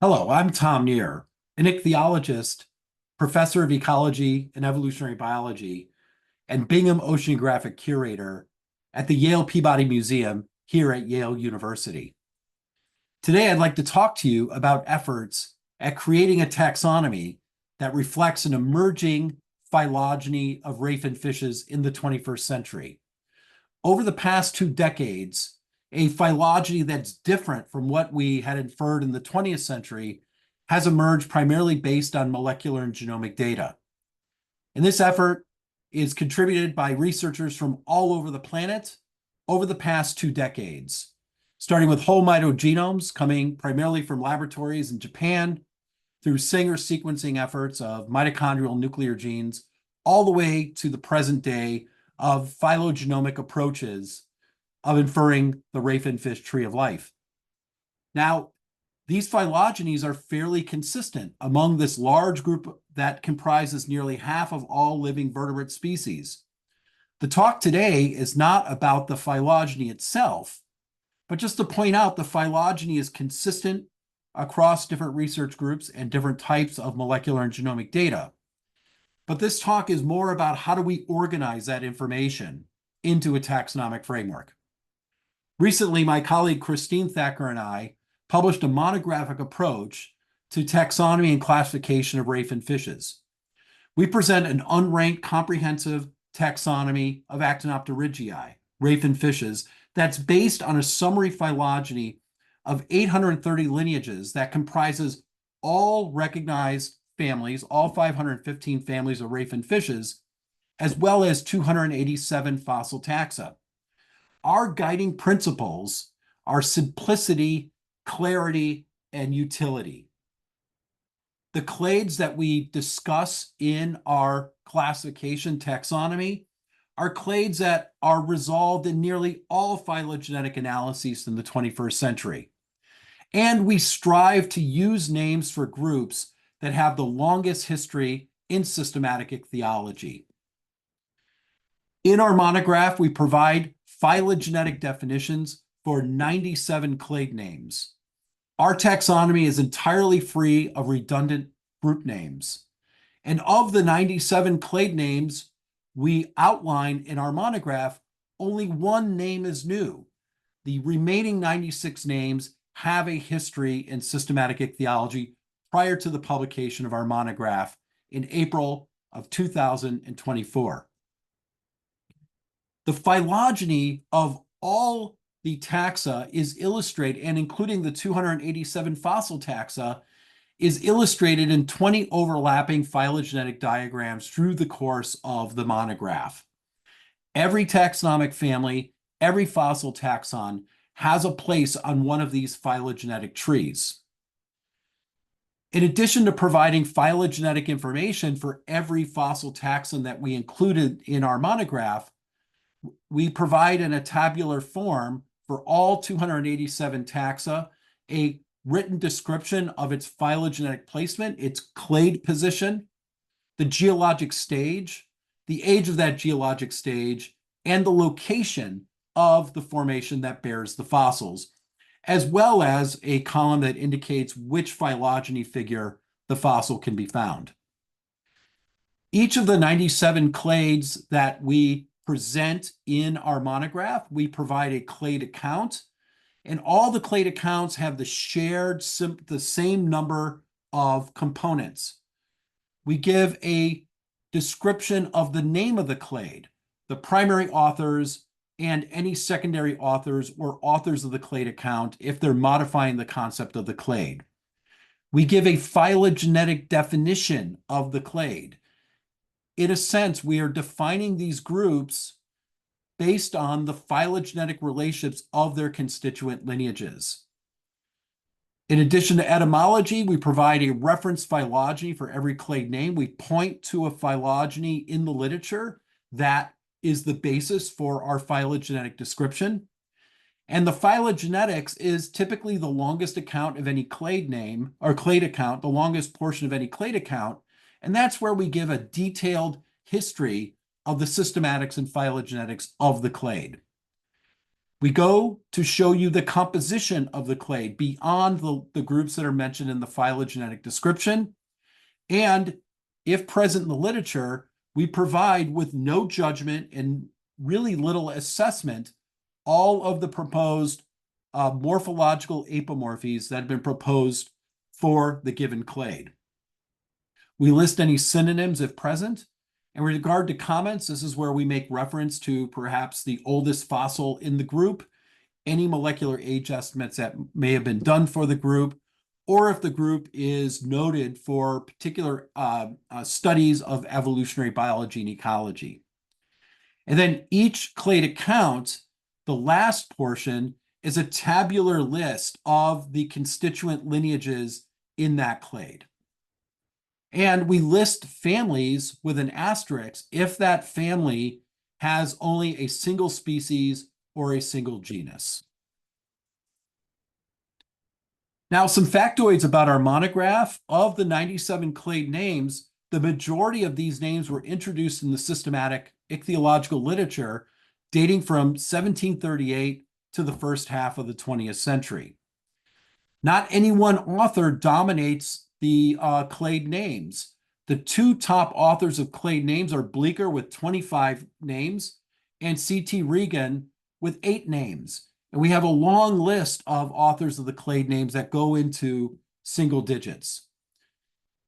Hello, I'm Tom Neer, an ichthyologist, professor of ecology and evolutionary biology, and Bingham Oceanographic curator at the Yale Peabody Museum here at Yale University. Today, I'd like to talk to you about efforts at creating a taxonomy that reflects an emerging phylogeny of ray fin fishes in the 21st century. Over the past 2 decades, a phylogeny that's different from what we had inferred in the 20th century has emerged primarily based on molecular and genomic data. And this effort is contributed by researchers from all over the planet over the past 2 decades, starting with whole mitogenomes coming primarily from laboratories in Japan, through Sanger sequencing efforts of mitochondrial nuclear genes, all the way to the present day of phylogenomic approaches of inferring the ray fin fish tree of life. Now, these phylogenies are fairly consistent among this large group that comprises nearly half of all living vertebrate species. The talk today is not about the phylogeny itself, but just to point out the phylogeny is consistent across different research groups and different types of molecular and genomic data. But this talk is more about how do we organize that information into a taxonomic framework. Recently, my colleague Christine Thacker and I published a monographic approach to taxonomy and classification of ray fin fishes. We present an unranked comprehensive taxonomy of Actinopterygii, ray fin fishes, that's based on a summary phylogeny of 830 lineages that comprises all recognized families, all 515 families of ray fin fishes, as well as 287 fossil taxa. Our guiding principles are simplicity, clarity, and utility. The clades that we discuss in our classification taxonomy are clades that are resolved in nearly all phylogenetic analyses in the 21st century. And we strive to use names for groups that have the longest history in systematic ichthyology. In our monograph, we provide phylogenetic definitions for 97 clade names. Our taxonomy is entirely free of redundant group names. And of the 97 clade names we outline in our monograph, only one name is new. The remaining 96 names have a history in systematic ichthyology prior to the publication of our monograph in April of 2024. The phylogeny of all the taxa is illustrated, and including the 287 fossil taxa, is illustrated in 20 overlapping phylogenetic diagrams through the course of the monograph. Every taxonomic family, every fossil taxon has a place on one of these phylogenetic trees. In addition to providing phylogenetic information for every fossil taxon that we included in our monograph, we provide in a tabular form for all 287 taxa a written description of its phylogenetic placement, its clade position, the geologic stage, the age of that geologic stage, and the location of the formation that bears the fossils, as well as a column that indicates which phylogeny figure the fossil can be found. Each of the 97 clades that we present in our monograph, we provide a clade account, and all the clade accounts have the same number of components. We give a description of the name of the clade, the primary authors, and any secondary authors or authors of the clade account if they're modifying the concept of the clade. We give a phylogenetic definition of the clade. In a sense, we are defining these groups based on the phylogenetic relationships of their constituent lineages. In addition to etymology, we provide a reference phylogeny for every clade name. We point to a phylogeny in the literature that is the basis for our phylogenetic description. And the phylogenetics is typically the longest account of any clade name, or clade account, the longest portion of any clade account. And that's where we give a detailed history of the systematics and phylogenetics of the clade. We go to show you the composition of the clade beyond the groups that are mentioned in the phylogenetic description. And if present in the literature, we provide with no judgment and really little assessment all of the proposed morphological apomorphies that have been proposed for the given clade. We list any synonyms if present. In regard to comments, this is where we make reference to perhaps the oldest fossil in the group, any molecular age estimates that may have been done for the group, or if the group is noted for particular studies of evolutionary biology and ecology. And then each clade account, the last portion, is a tabular list of the constituent lineages in that clade. And we list families with an asterisk if that family has only a single species or a single genus. Now, some factoids about our monograph. Of the 97 clade names, the majority of these names were introduced in the systematic ichthyological literature dating from 1738 to the first half of the 20th century. Not any one author dominates the clade names. The two top authors of clade names are Bleecker with 25 names and C.T. Regan with 8 names. And we have a long list of authors of the clade names that go into single digits.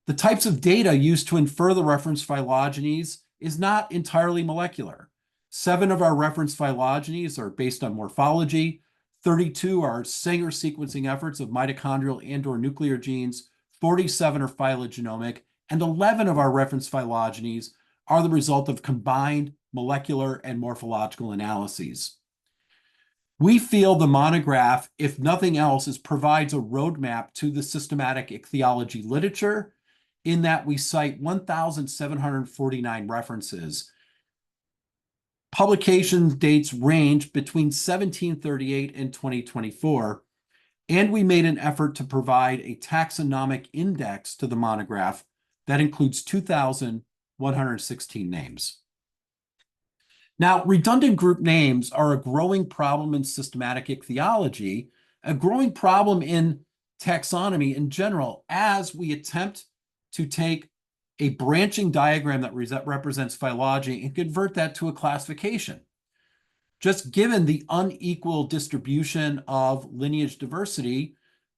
The types of data used to infer the reference phylogenies is not entirely molecular. 7 of our reference phylogenies are based on morphology. 32 are Sanger sequencing efforts of mitochondrial and/or nuclear genes. 47 are phylogenomic, and 11 of our reference phylogenies are the result of combined molecular and morphological analyses. We feel the monograph, if nothing else, provides a roadmap to the systematic ichthyology literature in that we cite 1,749 references. Publication dates range between 1738 and 2024, and we made an effort to provide a taxonomic index to the monograph that includes 2,116 names. Now, redundant group names are a growing problem in systematic ichthyology, a growing problem in taxonomy in general, as we attempt to take a branching diagram that represents phylogeny and convert that to a classification. Just given the unequal distribution of lineage diversity,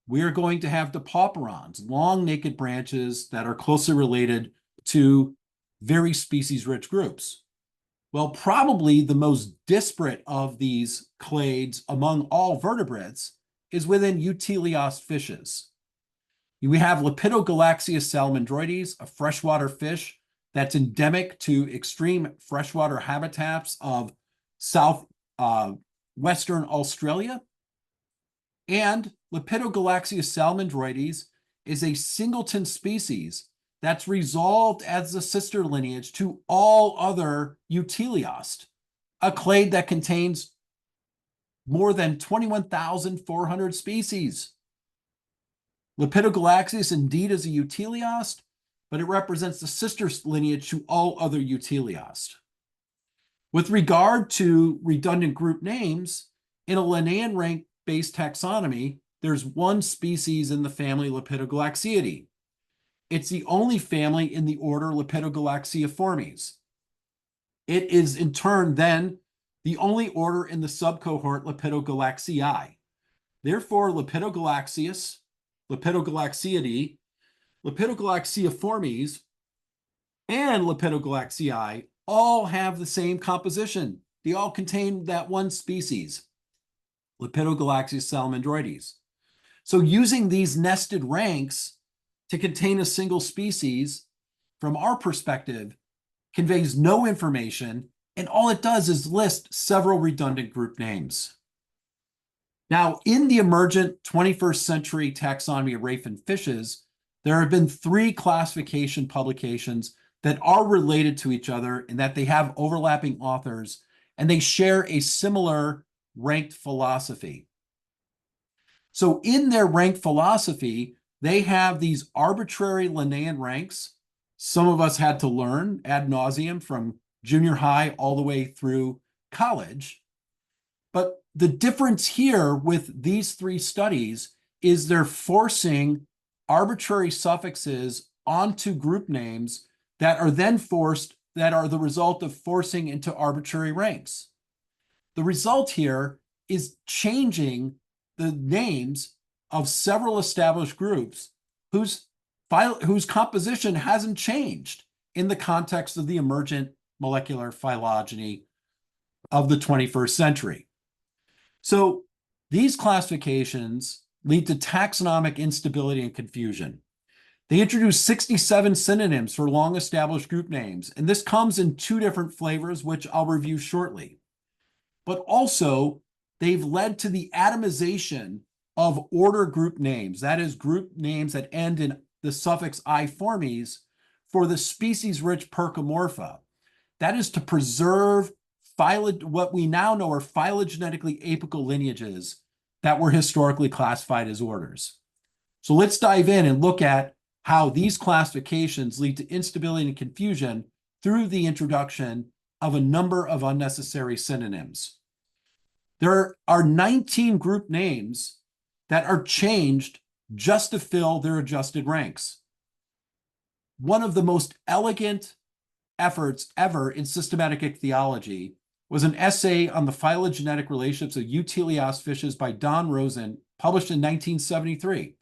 we're going to have dipauperons, long naked branches that are closely related to very species-rich groups. Well, probably the most disparate of these clades among all vertebrates is within euteleost fishes. We have Lepidogalaxia salamandroides, a freshwater fish that's endemic to extreme freshwater habitats of Western Australia. And Lepidogalaxia salamandroides is a singleton species that's resolved as a sister lineage to all other euteleost, a clade that contains more than 21,400 species. Lepidogalaxis indeed is a euteleost, but it represents the sister lineage to all other euteleost. With regard to redundant group names, in a Linnaean rank-based taxonomy, there's one species in the family Lepidogalaxiidae. It's the only family in the order Lepidogalaxiiformes. It is, in turn, then, the only order in the subcohort Lepidogalaxii. Therefore, Lepidogalaxius, Lepidogalaxiidae, Lepidogalaxiiformes, and Lepidogalaxii all have the same composition. They all contain that one species, Lepidogalaxia salamandroides. So using these nested ranks to contain a single species, from our perspective, conveys no information, and all it does is list several redundant group names. Now, in the emergent 21st century taxonomy of Rayfin fishes, there have been 3 classification publications that are related to each other in that they have overlapping authors and they share a similar ranked philosophy. So in their ranked philosophy, they have these arbitrary Linnaean ranks. Some of us had to learn ad nauseum from junior high all the way through college. But the difference here with these three studies is they're forcing arbitrary suffixes onto group names that are then that are the result of forcing into arbitrary ranks. The result here is changing the names of several established groups whose composition hasn't changed in the context of the emergent molecular phylogeny of the 21st century. So these classifications lead to taxonomic instability and confusion. They introduce 67 synonyms for long-established group names, and this comes in two different flavors, which I'll review shortly. But also, they've led to the atomization of order group names, that is, group names that end in the suffix I-formes for the species-rich Percomorpha. That is to preserve what we now know are phylogenetically apical lineages that were historically classified as orders. So let's dive in and look at how these classifications lead to instability and confusion through the introduction of a number of unnecessary synonyms. There are 19 group names that are changed just to fill their adjusted ranks. One of the most elegant efforts ever in systematic ichthyology was an essay on the phylogenetic relationships of euteleos fishes by Don Rosen, published in 1973,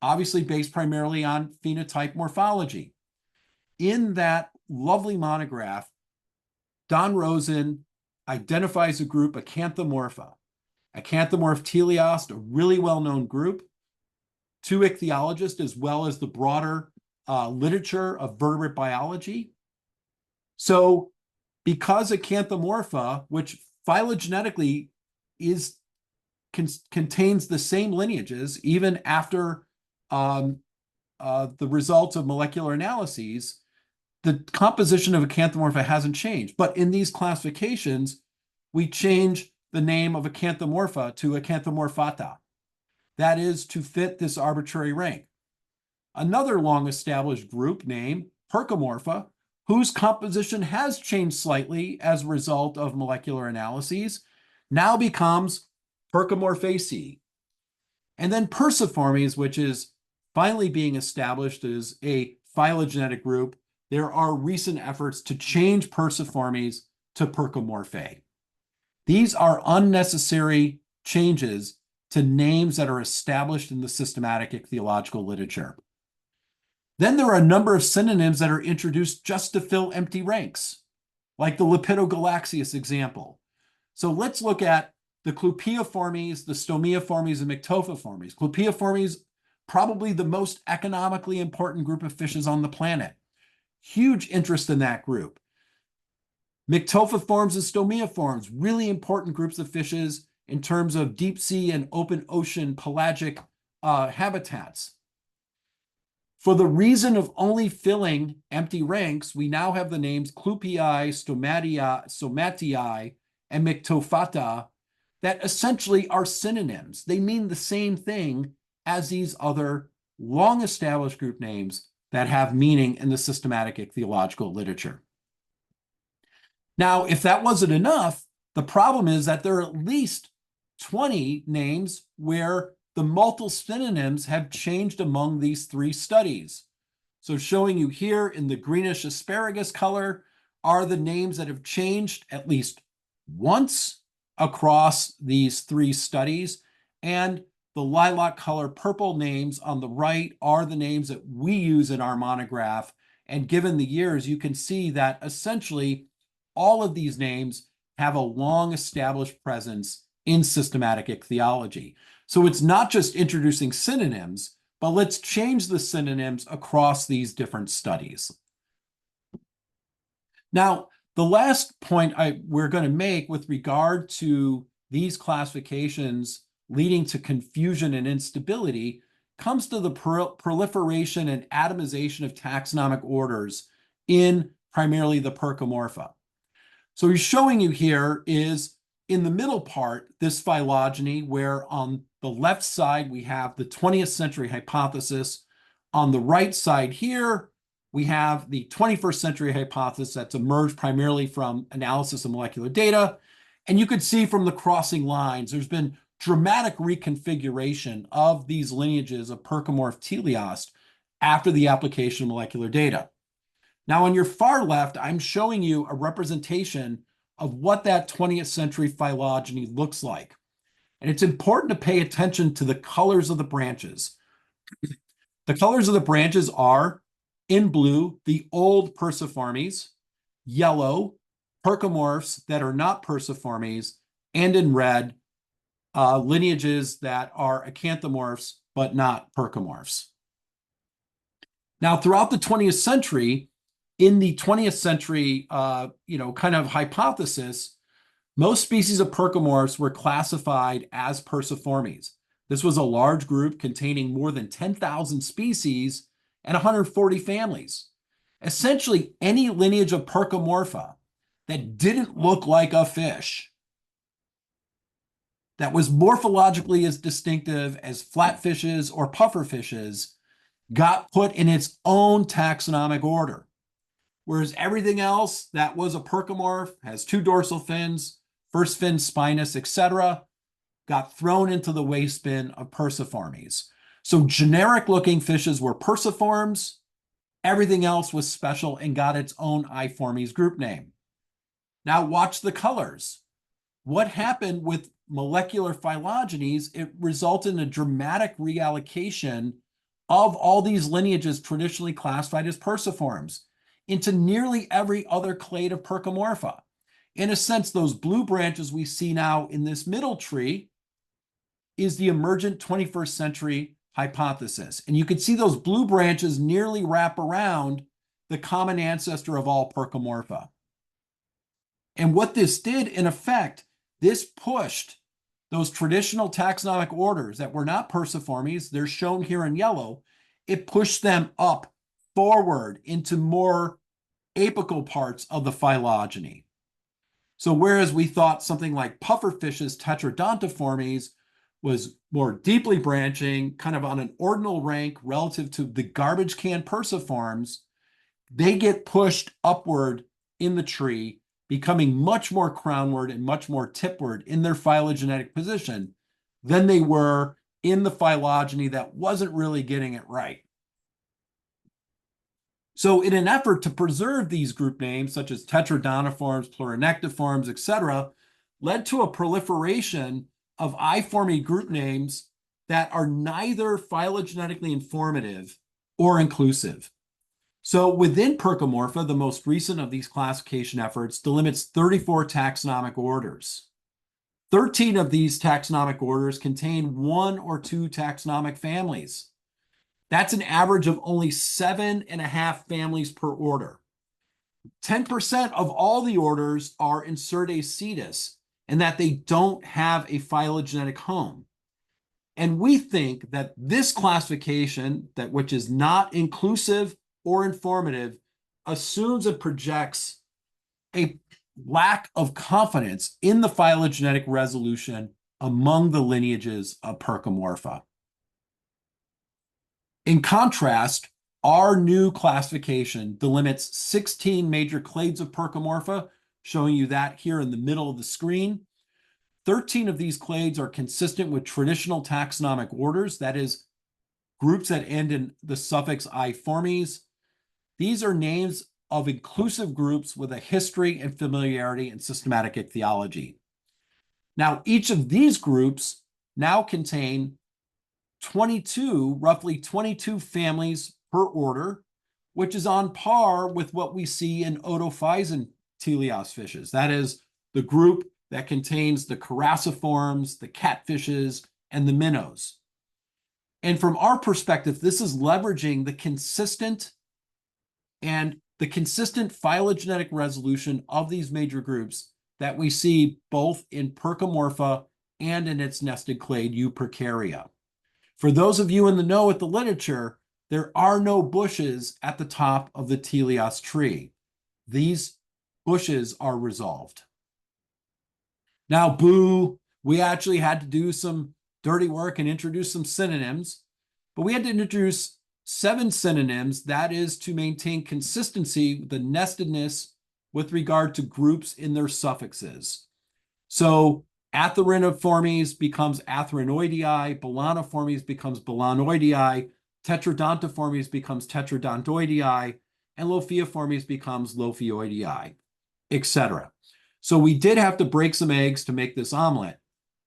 obviously based primarily on phenotype morphology. In that lovely monograph, Don Rosen identifies a group, Acanthamorpha. Acanthamorph teleost, a really well-known group to ichthyologists as well as the broader literature of vertebrate biology. So because Acanthamorpha, which phylogenetically contains the same lineages even after the results of molecular analyses, the composition of Acanthamorpha hasn't changed. But in these classifications, we change the name of Acanthamorpha to Acanthamorphata. That is to fit this arbitrary rank. Another long-established group name, Percomorpha, whose composition has changed slightly as a result of molecular analyses, now becomes Percomorphaceae. And then Perciformes, which is finally being established as a phylogenetic group, there are recent efforts to change Perciformes to Percomorphae. These are unnecessary changes to names that are established in the systematic ichthyological literature. Then there are a number of synonyms that are introduced just to fill empty ranks, like the Lepidogalaxius example. So let's look at the Clupeiformes, the Stomiiformes, and Myctophiformes. Clupeiformes, probably the most economically important group of fishes on the planet. Huge interest in that group. Myctophiformes and Stomiiformes, really important groups of fishes in terms of deep sea and open ocean pelagic habitats. For the reason of only filling empty ranks, we now have the names Clupei, Stomatii, and Myctophata that essentially are synonyms. They mean the same thing as these other long-established group names that have meaning in the systematic ichthyological literature. Now, if that wasn't enough, the problem is that there are at least 20 names where the multiple synonyms have changed among these three studies. So showing you here in the greenish asparagus color are the names that have changed at least once across these three studies. And the lilac color purple names on the right are the names that we use in our monograph. And given the years, you can see that essentially all of these names have a long established presence in systematic ichthyology. So it's not just introducing synonyms, but let's change the synonyms across these different studies. Now, the last point we're going to make with regard to these classifications leading to confusion and instability comes to the proliferation and atomization of taxonomic orders in primarily the Percomorpha. So he's showing you here is in the middle part, this phylogeny, where on the left side, we have the 20th century hypothesis. On the right side here, we have the 21st century hypothesis that's emerged primarily from analysis of molecular data. And you could see from the crossing lines, there's been dramatic reconfiguration of these lineages of Percomorph teleost after the application of molecular data. Now, on your far left, I'm showing you a representation of what that 20th century phylogeny looks like. And it's important to pay attention to the colors of the branches. The colors of the branches are, in blue, the old Perciformes, yellow, Percomorphs that are not Perciformes, and in red, lineages that are Acanthamorphs but not Percomorphs. Now, throughout the 20th century, in the 20th century, kind of hypothesis, most species of Percomorphs were classified as Perciformes. This was a large group containing more than 10,000 species and 140 families. Essentially, any lineage of Percomorpha that didn't look like a fish, that was morphologically as distinctive as flatfishes or pufferfishes, got put in its own taxonomic order. Whereas everything else that was a Percomorph, has two dorsal fins, first fin spinous, etc., got thrown into the waste bin of Perciformes. So generic-looking fishes were Perciforms. Everything else was special and got its own Iformes group name. Now watch the colors. What happened with molecular phylogenies? It resulted in a dramatic reallocation of all these lineages traditionally classified as Perciforms into nearly every other clade of Percomorpha. In a sense, those blue branches we see now in this middle tree is the emergent 21st century hypothesis. And you can see those blue branches nearly wrap around the common ancestor of all Percomorpha. And what this did, in effect, this pushed those traditional taxonomic orders that were not Perciformes, they're shown here in yellow, it pushed them up forward into more apical parts of the phylogeny. So whereas we thought something like pufferfishes, Tetradontiformes, was more deeply branching, kind of on an ordinal rank relative to the garbage can Perciforms, they get pushed upward in the tree, becoming much more crownward and much more tipward in their phylogenetic position than they were in the phylogeny that wasn't really getting it right. So in an effort to preserve these group names, such as Tetradontiforms, Pleuronectiforms, etc., led to a proliferation of Iforme group names that are neither phylogenetically informative or inclusive. So within Percomorpha, the most recent of these classification efforts delimits 34 taxonomic orders. 13 of these taxonomic orders contain one or two taxonomic families. That's an average of only 7.5 families per order. 10% of all the orders are Incertae cetus, and that they don't have a phylogenetic home. And we think that this classification, which is not inclusive or informative, assumes and projects a lack of confidence in the phylogenetic resolution among the lineages of Percomorpha. In contrast, our new classification delimits 16 major clades of Percomorpha, showing you that here in the middle of the screen. 13 of these clades are consistent with traditional taxonomic orders, that is, groups that end in the suffix Iformes. These are names of inclusive groups with a history and familiarity in systematic ichthyology. Now, each of these groups now contain roughly 22 families per order, which is on par with what we see in otophysin teleost fishes. That is the group that contains the carassiforms, the catfishes, and the minnows. And from our perspective, this is leveraging the consistent phylogenetic resolution of these major groups that we see both in Percomorpha and in its nested clade Eupercaria. For those of you in the know with the literature, there are no bushes at the top of the teleost tree. These bushes are resolved. Now, boo, we actually had to do some dirty work and introduce some synonyms, but we had to introduce 7 synonyms, that is to maintain consistency, the nestedness with regard to groups in their suffixes. So Atheriniformes becomes Atherinoidii, Balaniformes becomes Balanoidii, Tetradontiformes becomes Tetradontoidii, and Lophiiformes becomes Lophioidii, etc. So we did have to break some eggs to make this omelet,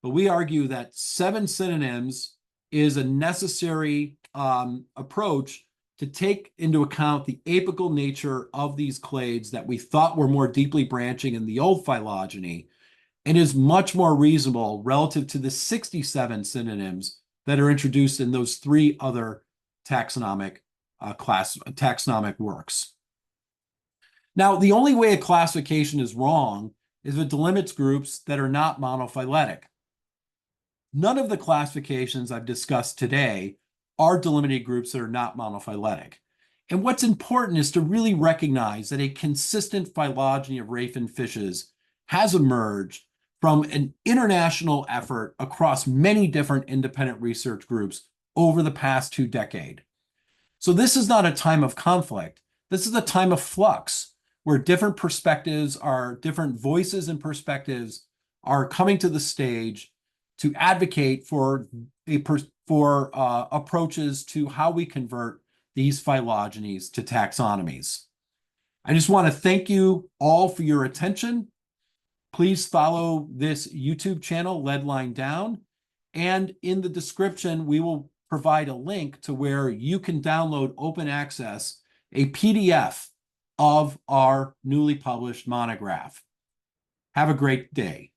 but we argue that 7 synonyms is a necessary approach to take into account the apical nature of these clades that we thought were more deeply branching in the old phylogeny, and is much more reasonable relative to the 67 synonyms that are introduced in those 3 other taxonomic works. Now, the only way a classification is wrong is if it delimits groups that are not monophyletic. None of the classifications I've discussed today are delimited groups that are not monophyletic. And what's important is to really recognize that a consistent phylogeny of ray fin fishes has emerged from an international effort across many different independent research groups over the past 2 decades. So this is not a time of conflict. This is a time of flux where different perspectives are, different voices and perspectives are coming to the stage to advocate for approaches to how we convert these phylogenies to taxonomies. I just want to thank you all for your attention. Please follow this YouTube channel, Lead Line Down, and in the description, we will provide a link to where you can download open access, a PDF of our newly published monograph. Have a great day.